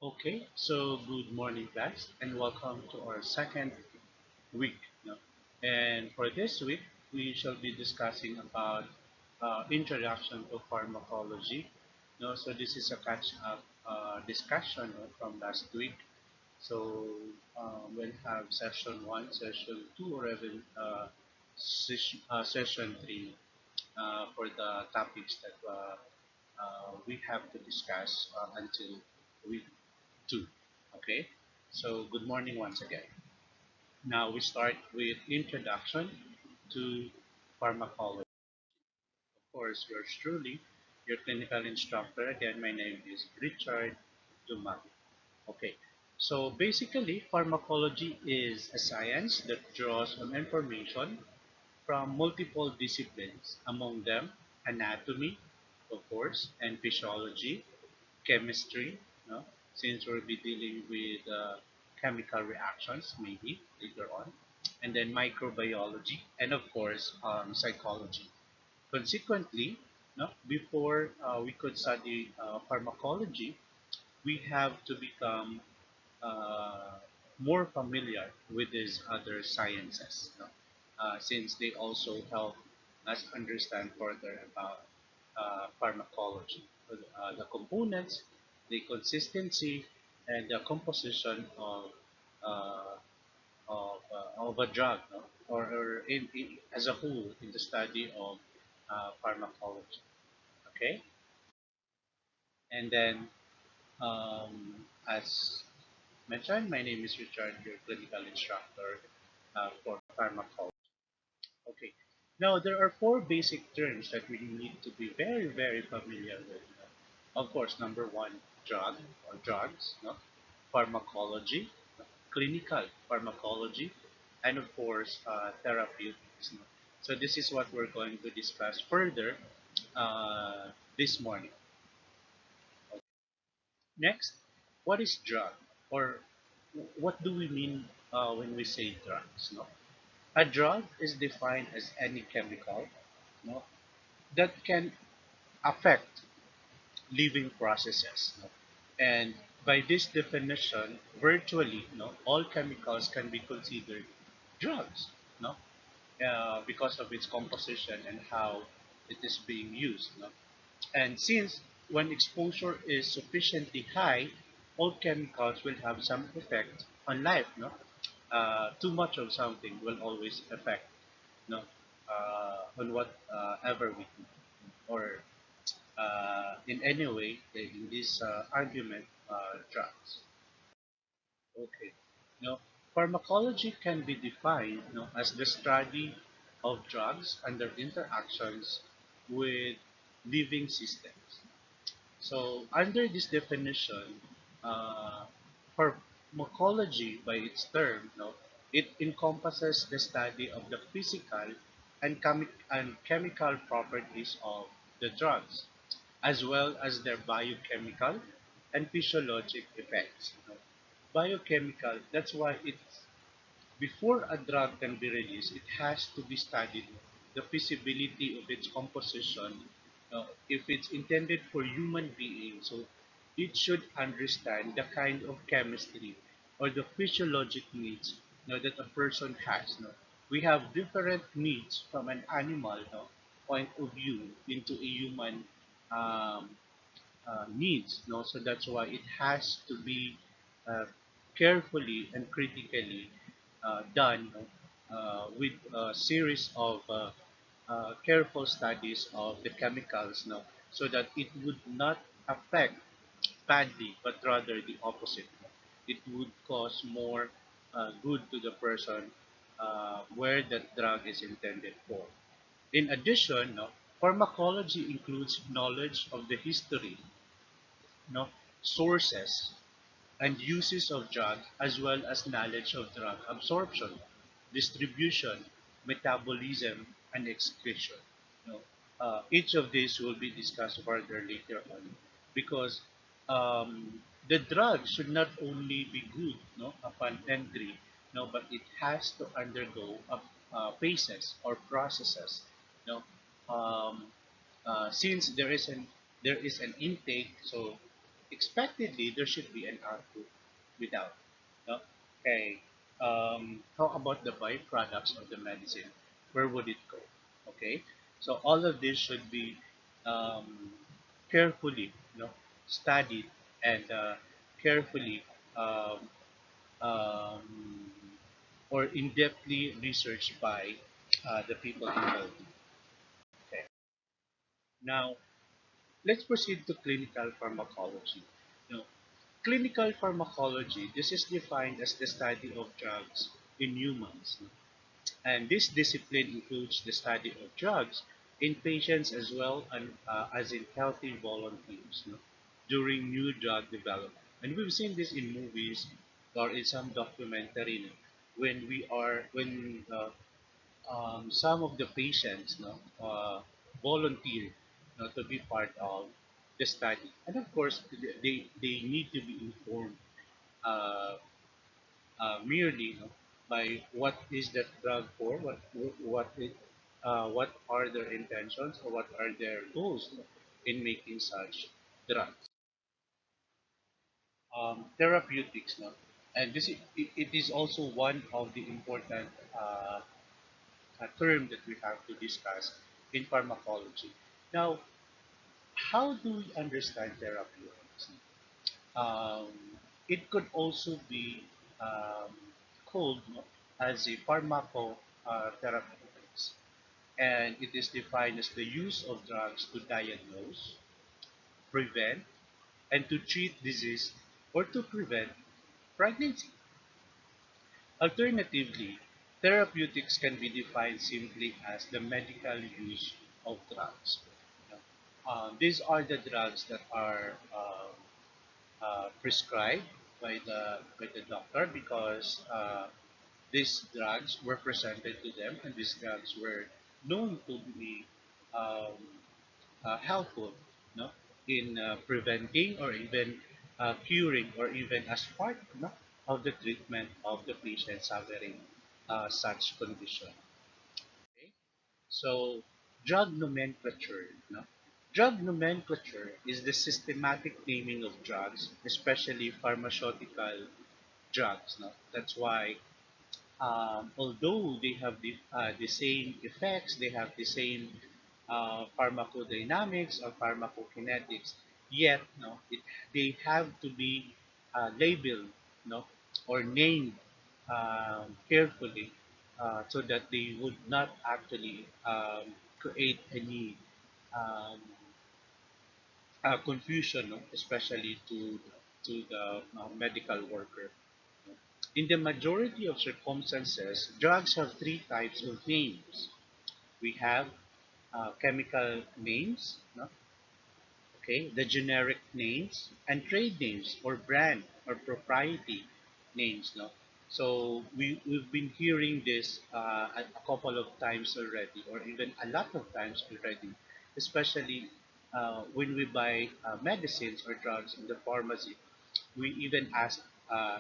Okay, so good morning, guys, and welcome to our second week. And for this week, we shall be discussing about introduction to pharmacology. So this is a catch-up discussion from last week. So we'll have session one, session two, or even session three for the topics that we have to discuss until week two. Okay, so good morning once again. Now we start with introduction to pharmacology. Of course, yours truly, your clinical instructor. Again, my name is Richard Dumas. Okay, so basically, pharmacology is a science that draws on information from multiple disciplines, among them anatomy, of course, and physiology, chemistry, no? Since we'll be dealing with chemical reactions maybe later on, and then microbiology, and of course psychology. Consequently, no, before we could study pharmacology, we have to become uh, more familiar with these other sciences, no? Since they also help us understand further about pharmacology, the components, the consistency, and the composition uh, of a drug, no? Or as a whole in the study of pharmacology. Okay, and then as mentioned, my name is Richard, your clinical instructor for pharmacology. Okay. Now, there are four basic terms that we need to be very, very familiar with. Of course, number one, drug or drugs, no? Pharmacology, clinical pharmacology, and of course, therapeutics. No? So this is what we're going to discuss further this morning. Next, what is drug, or what do we mean when we say drugs? No? A drug is defined as any chemical, no, that can affect living processes. No? And by this definition, virtually all chemicals can be considered drugs, no? Because of its composition and how it is being used. No? And since when exposure is sufficiently high, all chemicals will have some effect on life. No? Too much of something will always affect no, on whatever we do, or in any way in this argument drugs. Okay. Now, pharmacology can be defined as the study of drugs and their interactions with living systems. So, under this definition, uh, pharmacology, by its term, it encompasses the study of the physical and chemical properties of the drugs, as well as their biochemical and physiologic effects. Biochemical, that's why it's before a drug can be released, it has to be studied the feasibility of its composition. If it's intended for human beings, so it should understand the kind of chemistry or the physiologic needs that a person has. We have different needs from an animal point of view into a human um, needs. So that's why it has to be uh, carefully and critically done with a series of careful studies of the chemicals, so that it would not affect badly, but rather the opposite. It would cause more good to the person where that drug is intended for. In addition, pharmacology includes knowledge of the history, no, sources, and uses of drugs, as well as knowledge of drug absorption, distribution, metabolism, and excretion. You know, each of these will be discussed further later on, because the drug should not only be good upon entry, but it has to undergo phases or processes. You know, um, since there is an intake, so expectedly there should be an output without. No? Okay. How about the byproducts of the medicine? Where would it go? Okay. So all of this should be um, carefully, studied and carefully um, um, or in-depthly researched by the people involved. Okay. Now, let's proceed to clinical pharmacology. Now, clinical pharmacology, this is defined as the study of drugs in humans. And this discipline includes the study of drugs in patients as well as in healthy volunteers, during new drug development. And we've seen this in movies or in some documentary, when some of the patients, volunteer, to be part of the study. And of course, they need to be informed uh, merely, by what is that drug for, what are their intentions or what are their goals, in making such drugs. Therapeutics, and it is also one of the important term that we have to discuss in pharmacology. Now, how do we understand therapeutics? Um, it could also be um, called, as a pharmacotherapeutics, and it is defined as the use of drugs to diagnose, prevent, and to treat disease or to prevent pregnancy. Alternatively, therapeutics can be defined simply as the medical use of drugs. These are the drugs that are prescribed by the doctor because these drugs were presented to them, and these drugs were known to be um, helpful, no, in preventing or even curing or even as part, of the treatment of the patient suffering such condition. Okay? So, drug nomenclature. Drug nomenclature is the systematic naming of drugs, especially pharmaceutical drugs. No? That's why, although they have the same effects, they have the same pharmacodynamics or pharmacokinetics, yet, they have to be labeled, no, or named carefully, so that they would not actually create any um, confusion, no, especially to the medical worker. In the majority of circumstances, drugs have three types of names. We have chemical names, no? Okay, the generic names, and trade names or brand or propriety names. No? So we've been hearing this a couple of times already, or even a lot of times already, especially when we buy medicines or drugs in the pharmacy. We even ask uh,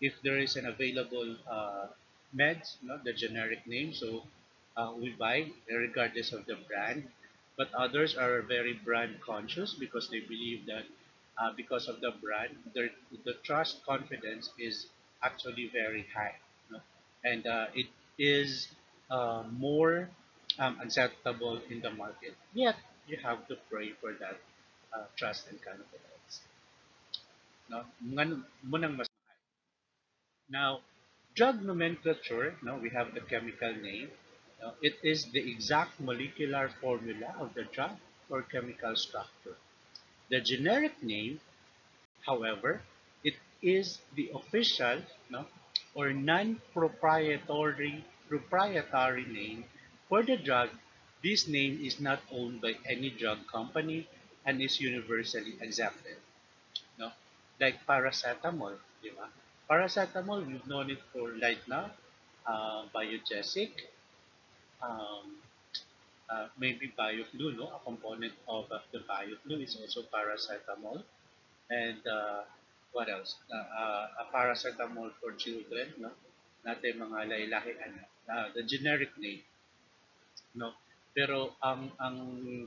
if there is an available meds, the generic name. So we buy regardless of the brand. But others are very brand conscious because they believe that because of the brand, the trust confidence is actually very high, and it is more acceptable in the market. Yet you have to pray for that trust and confidence. No? Munang mas Now, drug nomenclature, now we have the chemical name. Now, it is the exact molecular formula of the drug or chemical structure. The generic name, however, it is the official, or non-proprietary name for the drug. This name is not owned by any drug company and is universally accepted. No? Like paracetamol, di ba? Paracetamol, we've known it for right now, biogesic, um, maybe bioflu, no? A component of the bioflu is also paracetamol. And what else? A paracetamol for children, no? Natin mga laylahian. The generic name, no? Pero ang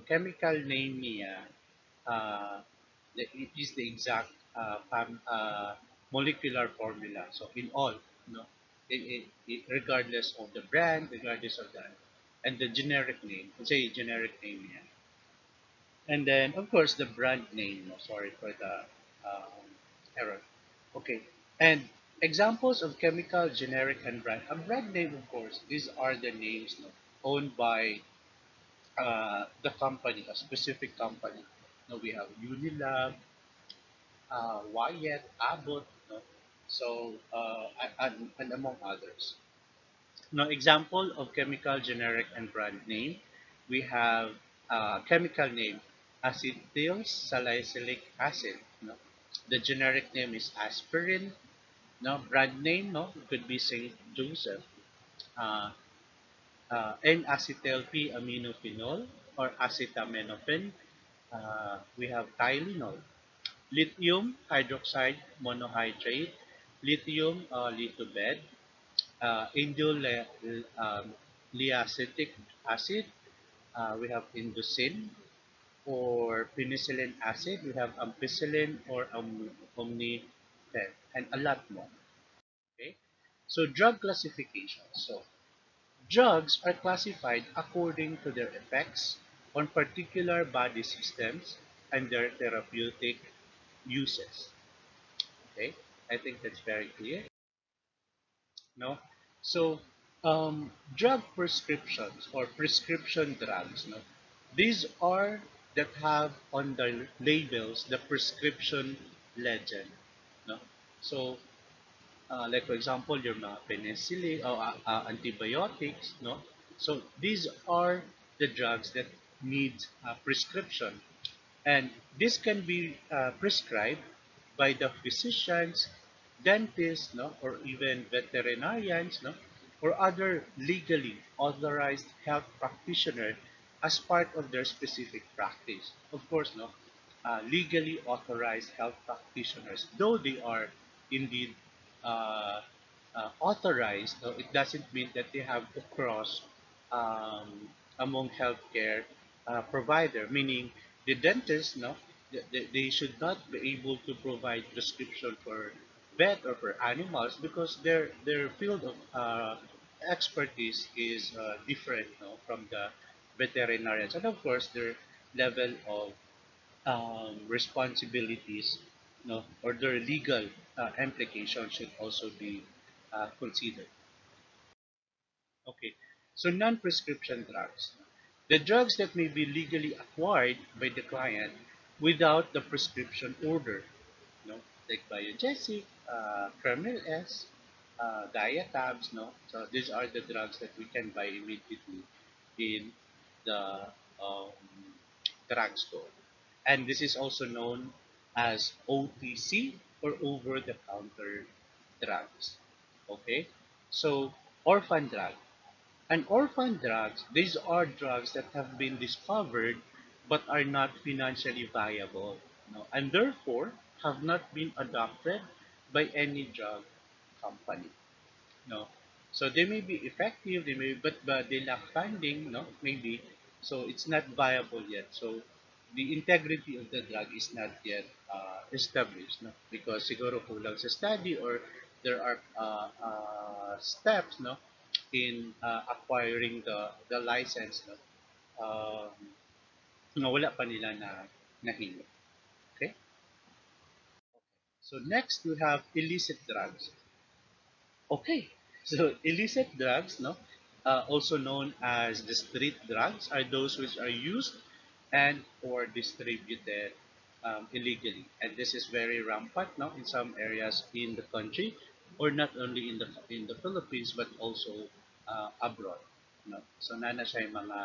chemical name niya, uh, it is the exact molecular formula. So in all, regardless of the brand, regardless of that, and the generic name, let's say generic name, yeah. And then of course the brand name. No, sorry for the error. Okay, and examples of chemical, generic, and brand. A brand name, of course, these are the names, no, owned by the company, a specific company. Now we have Unilab, Wyatt, Abbott, no? So and among others. Now, example of chemical, generic, and brand name. We have chemical name acetyl salicylic acid. No? The generic name is aspirin. No, brand name, no, it could be Saint Joseph. Uh, N-acetyl P-aminophenol or acetaminophen. We have Tylenol. Lithium hydroxide monohydrate, lithium lithomed, indole leacetic acid, we have indocin, or penicillin acid, we have ampicillin or omnifen, and a lot more. Okay, so drug classification. So drugs are classified according to their effects on particular body systems and their therapeutic uses. Okay, I think that's very clear. No, so drug prescriptions or prescription drugs. No, these are that have on the labels the prescription legend. No, so like for example, your mga penicillin or antibiotics. No, so these are the drugs that need a prescription, and this can be prescribed by the physicians, dentists, no, or even veterinarians, no, or other legally authorized health practitioner as part of their specific practice. Of course, no, legally authorized health practitioners, though they are indeed uh, authorized, no, it doesn't mean that they have to cross um, among healthcare provider, meaning the dentist, no, they should not be able to provide prescription for vet or for animals because their field of expertise is different, no, from the veterinarians, and of course their level of responsibilities, no, or their legal implications should also be considered. Okay, so non-prescription drugs. The drugs that may be legally acquired by the client without the prescription order, no, like Biogesic, Kremil S, Diatabs, no. So these are the drugs that we can buy immediately in the um, drugstore, and this is also known as OTC or over-the-counter drugs. Okay, so orphan drug. And orphan drugs, these are drugs that have been discovered but are not financially viable, no, and therefore have not been adopted by any drug company. No, so they may be effective, they may, but they lack funding, no, maybe, so it's not viable yet. So the integrity of the drug is not yet established, no, because siguro kulang sa study or there are steps, no, in acquiring the license, no, um, na wala pa nila na hilo. Okay, so next we have illicit drugs. Okay, so illicit drugs, no, also known as the street drugs, are those which are used and or distributed illegally, and this is very rampant now in some areas in the country, or not only in the Philippines but also abroad. No, so nana siya yung mga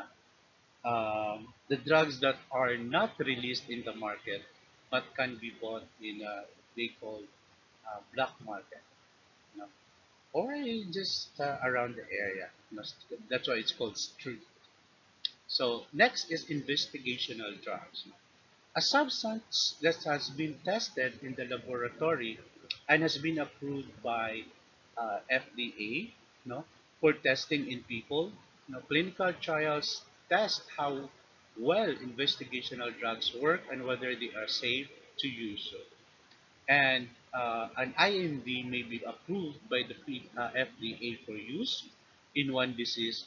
the drugs that are not released in the market but can be bought in they call black market. No, or just around the area. No, that's why it's called street. So next is investigational drugs. A substance that has been tested in the laboratory and has been approved by FDA, no, for testing in people. No, clinical trials test how well investigational drugs work and whether they are safe to use so. And an IND may be approved by the FDA for use in one disease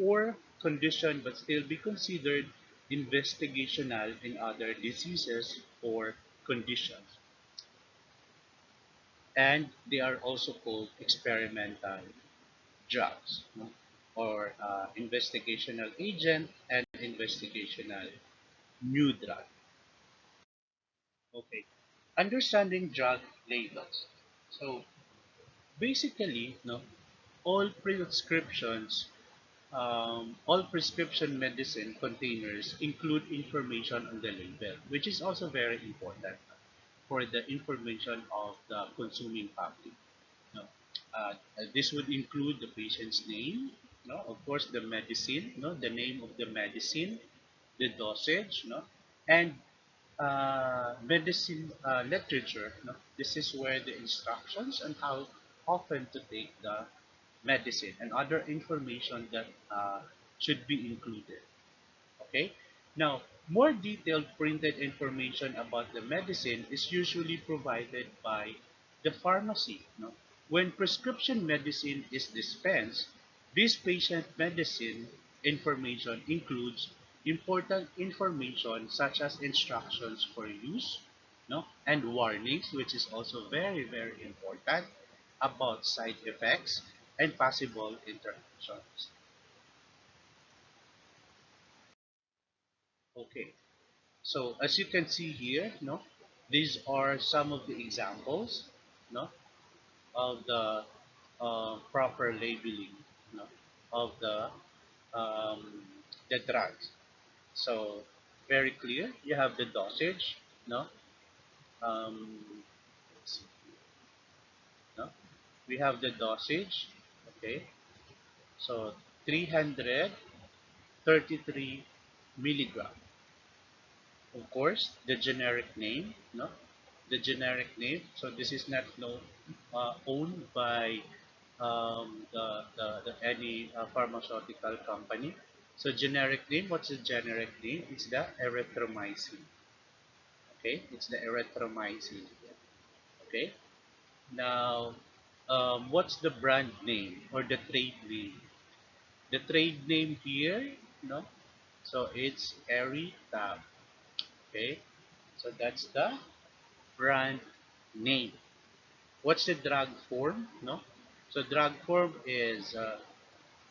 or condition but still be considered investigational in other diseases or conditions. And they are also called experimental drugs, no? Or investigational agent and investigational new drug. Okay. Understanding drug labels. So basically, no, all prescriptions, all prescription medicine containers include information on the label, which is also very important for the information of the consuming public. No, this would include the patient's name, no, of course the medicine, no, the name of the medicine, the dosage, no, and medicine literature. No, this is where the instructions on how often to take the medicine and other information that should be included. Okay. Now, more detailed printed information about the medicine is usually provided by the pharmacy. No? When prescription medicine is dispensed, this patient medicine information includes important information such as instructions for use, no, and warnings, which is also very, very important about side effects and possible interactions. Okay. So as you can see here, no, these are some of the examples, no, of the proper labeling, no, of um, the drugs. So very clear. You have the dosage, no, um, let's see, no, we have the dosage. Okay, so 333 milligram. Of course, the generic name, no? The generic name. So this is not no, owned by the any pharmaceutical company. So generic name. What's the generic name? It's the erythromycin. Okay, it's the erythromycin. Okay. Now, what's the brand name or the trade name? The trade name here, no. So it's Erytab. Okay. So that's the brand name. What's the drug form? No. So drug form is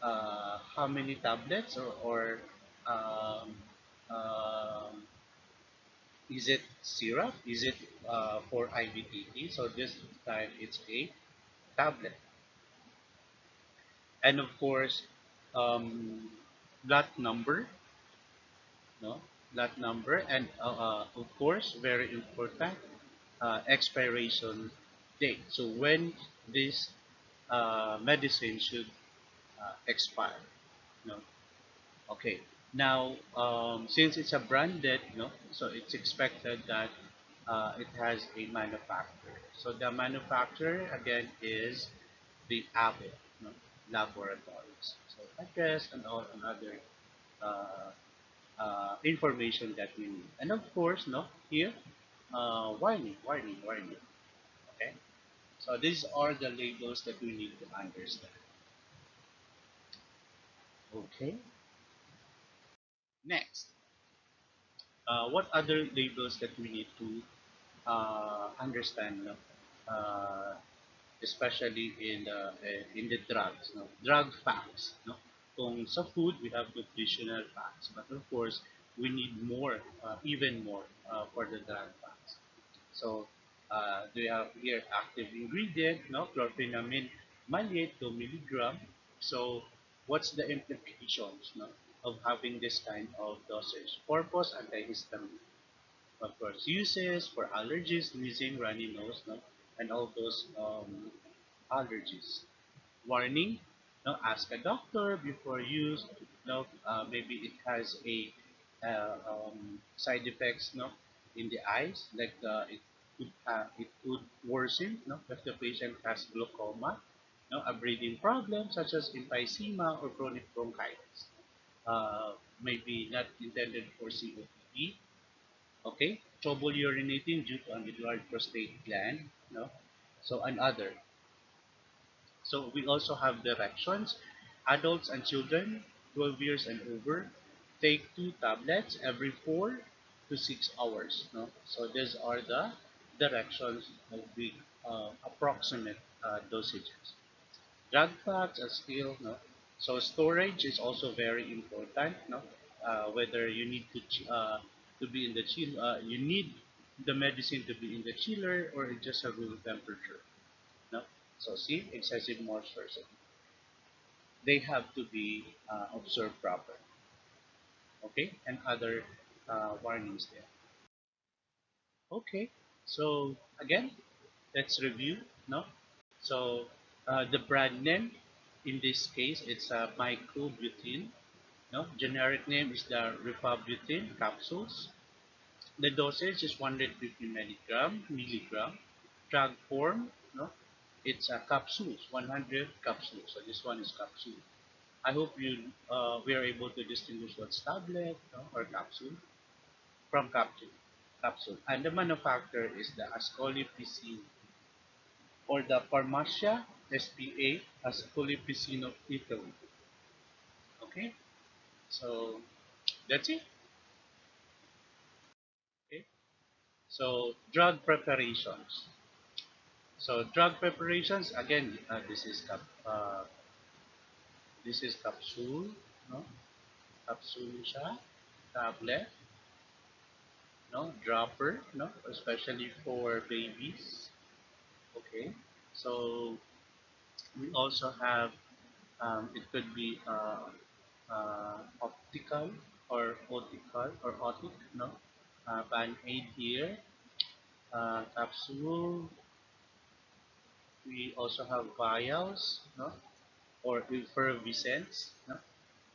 how many tablets or um, um, is it syrup? Is it for IVTT? So this time it's a tablet, and of course, um, lot number, no, lot number, and of course, very important, expiration date. So when this medicine should expire. No. Okay. Now, since it's a branded, no, so it's expected that it has a manufacturer. So the manufacturer again is the Apple, no, laboratories. So address and all and other uh, information that we need. And of course, no, here, warning, warning, warning. Okay. So these are the labels that we need to understand. Okay. Next, what other labels that we need to understand, no? uh, especially in the drugs, no? Drug facts. No? Kung sa food, we have nutritional facts, but of course, we need more, even more, for the drug facts. So they have here active ingredient, no, chlorpheniramine maleate 2 milligram. So what's the implications, no, of having this kind of dosage? Purpose antihistamine, of course, uses for allergies, sneezing, runny nose, no, and all those allergies. Warning, no, ask a doctor before use. No, maybe it has a side effects, no, in the eyes, like it could worsen, no, if the patient has glaucoma, no, a breathing problem such as emphysema or chronic bronchitis. Maybe not intended for COPD. Okay. trouble urinating due to an enlarged prostate gland, no? So another. So we also have directions. Adults and children, 12 years and over, take two tablets every 4 to 6 hours. No? So these are the directions of the approximate dosages. Drug packs are still no. So storage is also very important. No, whether you need to be in the chill, you need the medicine to be in the chiller or just a room temperature. No, so see excessive moisture. So they have to be observed proper. Okay, and other warnings there. Okay, so again, let's review. No, so the brand name in this case it's microbutene. No, generic name is the rifabutene capsules. The dosage is 150 milligram. Drug form, no, it's a capsules, 100 capsules. So this one is capsule. I hope we are able to distinguish what's tablet, no, or capsule from capsule. Capsule. And the manufacturer is the Ascoli PC or the Pharmacia SPA Ascoli Piscino Italy. Okay, so that's it. Okay, so drug preparations. So drug preparations again. This is capsule, no? Capsule siya, tablet, no? Dropper, no? Especially for babies. Okay. So we also have it could be optical or otical or otic, no? Band aid here, capsule. We also have vials, no? Or effervescents, no?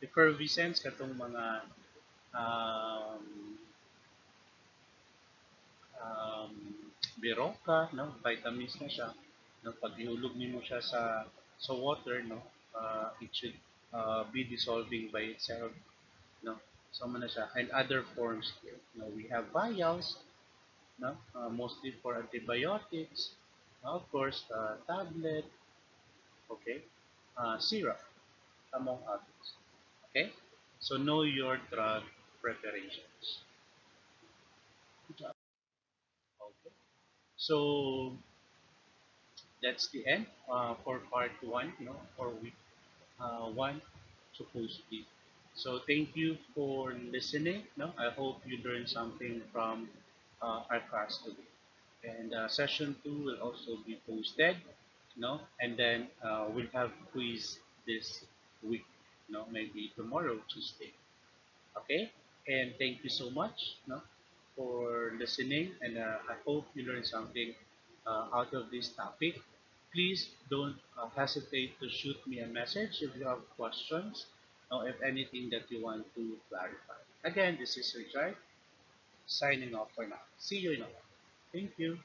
Effervescents katong mga um, um, biroka, no? Vitamins na siya. No? Pag ihulog nimo siya sa water, no? It should be dissolving by itself, no? So man na siya. And other forms here. No? We have vials, no? Mostly for antibiotics, of course, tablet, okay, syrup, among others. Okay, so know your drug preparations. Okay, so that's the end for part one, for week one, supposedly. So thank you for listening. No, I hope you learned something from our class today. And session two will also be posted, and then we'll have quiz this week, maybe tomorrow, Tuesday. Okay, and thank you so much, for listening, and I hope you learned something out of this topic. Please don't hesitate to shoot me a message if you have questions or if anything that you want to clarify. Again, this is Richard signing off for now. See you in a while. Thank you.